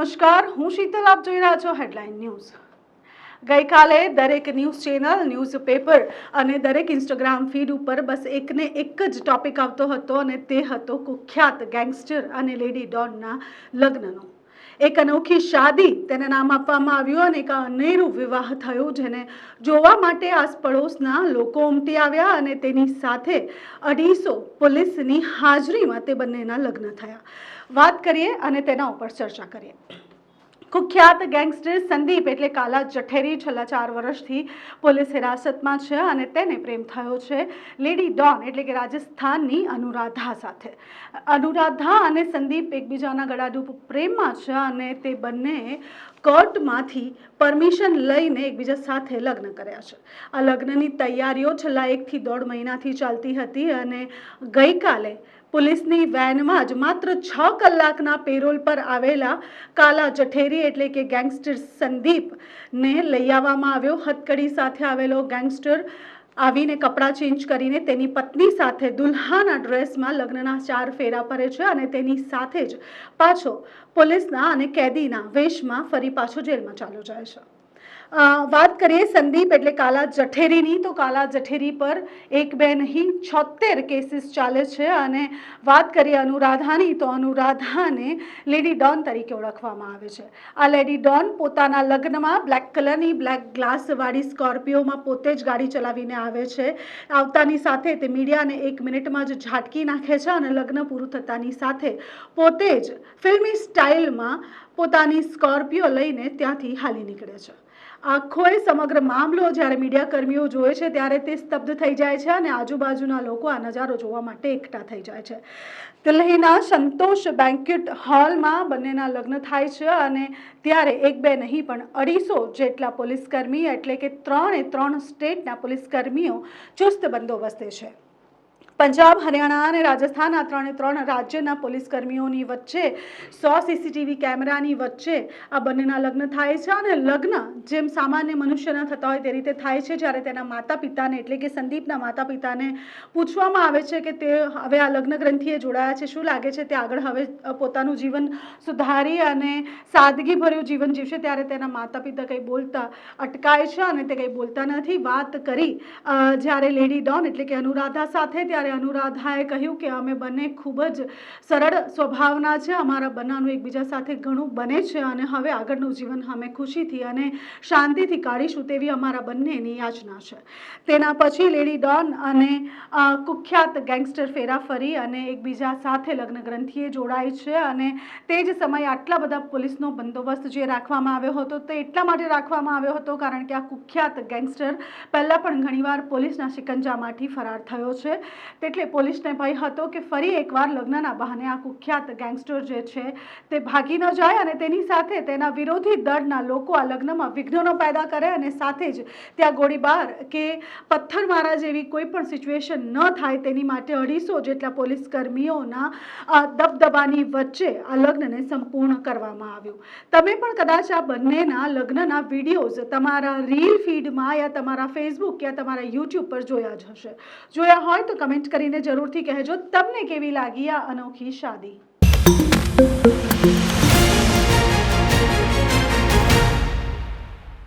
નમસ્કાર, હું શીતલ. આપ જોઈ રહ્યા છો હેડલાઇન ન્યૂઝ. ગઈકાલે દરેક ન્યૂઝ ચેનલ, ન્યૂઝ પેપર અને દરેક ઇન્સ્ટાગ્રામ ફીડ ઉપર બસ એકને એક જ ટોપિક આવતો હતો અને તે હતો કુખ્યાત ગેંગસ્ટર અને લેડી ડોનના લગ્નનો. એક અનોખી શાદી તેને નામ આપવામાં આવ્યું અને એક અનેરું વિવાહ થયું, જેને જોવા માટે આસપડોશના લોકો ઉમટી આવ્યા અને તેની સાથે 250 પોલીસની હાજરીમાં તે બંનેના લગ્ન થયા. વાત કરીએ અને તેના ઉપર ચર્ચા કરીએ. કુખ્યાત ગેંગસ્ટર સંદીપ એટલે કાલા જઠેરી છેલ્લા 4 વર્ષથી પોલીસ હિરાસતમાં છે અને તેને પ્રેમ થયો છે લેડી ડોન એટલે કે રાજસ્થાનની અનુરાધા સાથે. અનુરાધા અને સંદીપ એકબીજાના ગળાડૂબ પ્રેમમાં છે અને તે બંને કોર્ટમાંથી પરમિશન લઈને એકબીજા સાથે લગ્ન કર્યા છે. આ લગ્નની તૈયારીઓ છેલ્લા 1 થી 1.5 મહિનાથી ચાલતી હતી અને ગઈકાલે પોલીસની વેનમાં જ માત્ર 6 કલાકના પેરોલ પર આવેલા કાલા જઠેરી એટલે કે ગેંગસ્ટર સંદીપને લઈ આવવામાં આવ્યો. હથકડી સાથે આવેલો ગેંગસ્ટર આવીને કપડાં ચેન્જ કરીને તેની પત્ની સાથે દુલ્હાના ડ્રેસમાં લગ્નના 4 ફેરા ફરે છે અને તેની સાથે જ પાછો પોલીસના અને કેદીના વેશમાં ફરી પાછો જેલમાં ચાલ્યો જાય છે. વાત કરીએ સંદીપ એટલે કાલા જઠેરીની, તો કાલા જઠેરી પર 1 2 નહીં 76 કેસીસ ચાલે છે અને વાત કરીએ અનુરાધાની, તો અનુરાધાને લેડી ડોન તરીકે ઓળખવામાં આવે છે. આ લેડી ડોન પોતાના લગ્નમાં બ્લેક કલરની બ્લેક ગ્લાસવાળી સ્કોર્પિયોમાં પોતે જ ગાડી ચલાવીને આવે છે. આવતાની સાથે તે મીડિયાને 1 મિનિટમાં જ ઝાટકી નાખે છે અને લગ્ન પૂરું થતાની સાથે પોતે જ ફિલ્મી સ્ટાઇલમાં પોતાની સ્કોર્પિયો લઈને ત્યાંથી હાલી નીકળે છે. આખો સમગ્ર મામલો જ્યારે મીડિયા કર્મીઓ જોવે છે ત્યારે તે સ્તબ્ધ થઈ જાય છે અને આજુબાજુના લોકો આ નજારો જોવા માટે એકઠા થઈ જાય છે. દિલ્હીના સંતોષ બેન્ક્વેટ હોલમાં બંનેના લગ્ન થાય છે અને ત્યારે 1 2 નહીં પણ 250 જેટલા પોલીસકર્મી એટલે કે 3 સ્ટેટના પોલીસકર્મીઓ ચુસ્ત બંદોબસ્તે છે. પંજાબ, હરિયાણા અને રાજસ્થાન આ 3 રાજ્યના પોલીસકર્મીઓની વચ્ચે 100 સીસીટીવી કેમેરાની વચ્ચે આ બંનેના લગ્ન થાય છે અને લગ્ન જેમ સામાન્ય મનુષ્યના થતા હોય તે રીતે થાય છે. જ્યારે તેના માતા પિતાને એટલે કે સંદીપના માતા પિતાને પૂછવામાં આવે છે કે તે હવે આ લગ્ન ગ્રંથિએ જોડાયા છે, શું લાગે છે તે આગળ હવે પોતાનું જીવન સુધારી અને સાદગીભર્યું જીવન જીવશે, ત્યારે તેના માતા પિતા કંઈ બોલતા અટકાય છે અને તે કંઈ બોલતા નથી. વાત કરી જ્યારે લેડી ડોન એટલે કે અનુરાધા સાથે, ત્યારે અનુરાધાએ કહ્યું કે અમે બંને ખૂબ જ સરળ સ્વભાવના છે, અમારા બંનેનું એકબીજા સાથે ઘણું બને છે અને હવે આગળનું જીવન અમે ખુશીથી અને શાંતિથી કાઢીશું તેવી અમારા બંનેની યાચના છે. તેના પછી લેડી ડોન અને કુખ્યાત ગેંગસ્ટર ફેરા ફરી અને એકબીજા સાથે લગ્ન ગ્રંથિએ જોડાય છે અને તે જ સમયે આટલા બધા પોલીસનો બંદોબસ્ત જે રાખવામાં આવ્યો હતો તે એટલા માટે રાખવામાં આવ્યો હતો કારણ કે આ કુખ્યાત ગેંગસ્ટર પહેલાં પણ ઘણીવાર પોલીસના શિકંજામાંથી ફરાર થયો છે. એટલે પોલીસને ભય હતો કે ફરી એકવાર લગ્નના બહાને આ કુખ્યાત ગેંગસ્ટર જે છે તે ભાગી ન જાય અને તેની સાથે તેના વિરોધી દળના લોકો આ લગ્નમાં વિઘ્નો પેદા કરે અને સાથે જ ત્યાં ગોળીબાર કે પથ્થરમારા જેવી કોઈ પણ સિચ્યુએશન ન થાય તેની માટે 250 જેટલા પોલીસ કર્મીઓના દબદબાની વચ્ચે આ લગ્નને સંપૂર્ણ કરવામાં આવ્યું. તમે પણ કદાચ આ બંનેના લગ્નના વિડીયોઝ તમારા રીલ ફીડમાં યા તમારા ફેસબુક યા તમારા યુટ્યુબ પર જોયા જ હશે. જોયા હોય તો કમેન્ટ કરીને જરૂરથી કહેજો તમને કેવી લાગી આ અનોખી શાદી.